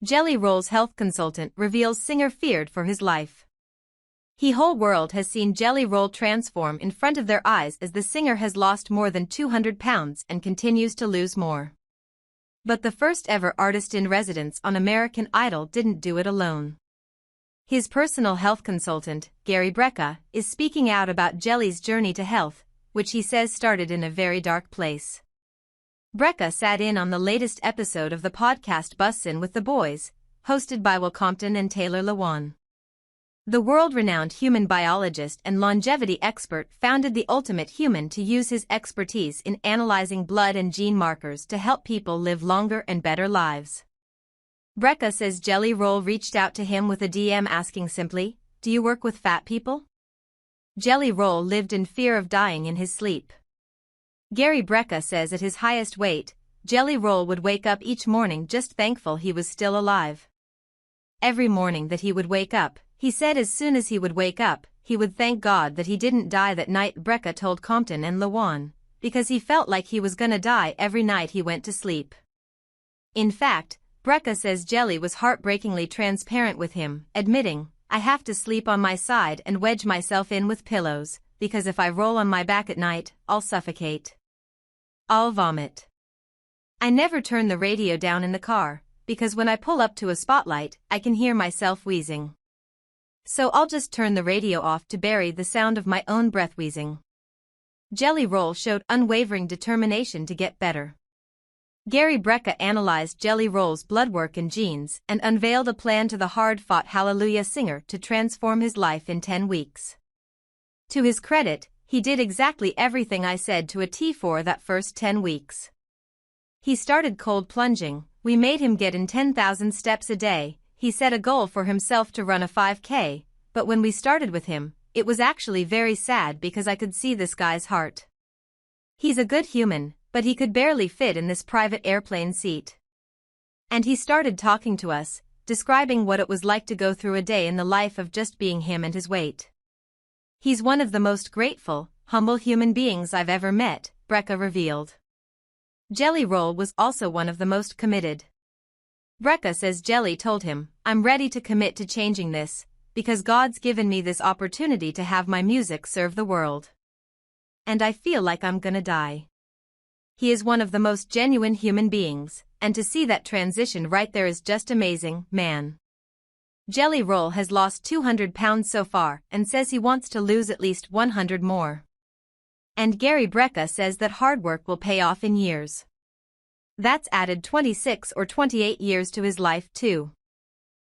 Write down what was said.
Jelly Roll's health consultant reveals singer feared for his life. The whole world has seen Jelly Roll transform in front of their eyes as the singer has lost more than 200 pounds and continues to lose more. But the first ever artist in residence on American Idol didn't do it alone. His personal health consultant, Gary Brecka, is speaking out about Jelly's journey to health, which he says started in a very dark place. Brecka sat in on the latest episode of the podcast Bussin' with the Boys, hosted by Will Compton and Taylor Lewan. The world-renowned human biologist and longevity expert founded The Ultimate Human to use his expertise in analyzing blood and gene markers to help people live longer and better lives. Brecka says Jelly Roll reached out to him with a DM asking simply, "Do you work with fat people?" Jelly Roll lived in fear of dying in his sleep. Gary Brecka says at his highest weight, Jelly Roll would wake up each morning just thankful he was still alive. Every morning that he would wake up, he said as soon as he would wake up, he would thank God that he didn't die that night. Brecka told Compton and Lewan, because he felt like he was gonna die every night he went to sleep. In fact, Brecka says Jelly was heartbreakingly transparent with him, admitting, "I have to sleep on my side and wedge myself in with pillows, because if I roll on my back at night, I'll suffocate. I'll vomit. I never turn the radio down in the car, because when I pull up to a spotlight, I can hear myself wheezing. So I'll just turn the radio off to bury the sound of my own breath wheezing." Jelly Roll showed unwavering determination to get better. Gary Brecka analyzed Jelly Roll's blood work and genes and unveiled a plan to the hard-fought Hallelujah singer to transform his life in 10 weeks. To his credit, he did exactly everything I said to a T for that first 10 weeks. He started cold plunging, we made him get in 10,000 steps a day. He set a goal for himself to run a 5K, but when we started with him, it was actually very sad because I could see this guy's heart. He's a good human, but he could barely fit in this private airplane seat. And he started talking to us, describing what it was like to go through a day in the life of just being him and his weight. He's one of the most grateful, humble human beings I've ever met, Brecka revealed. Jelly Roll was also one of the most committed. Brecka says Jelly told him, "I'm ready to commit to changing this, because God's given me this opportunity to have my music serve the world. And I feel like I'm gonna die." He is one of the most genuine human beings, and to see that transition right there is just amazing, man. Jelly Roll has lost 200 pounds so far and says he wants to lose at least 100 more. And Gary Brecka says that hard work will pay off in years. That's added 26 or 28 years to his life too.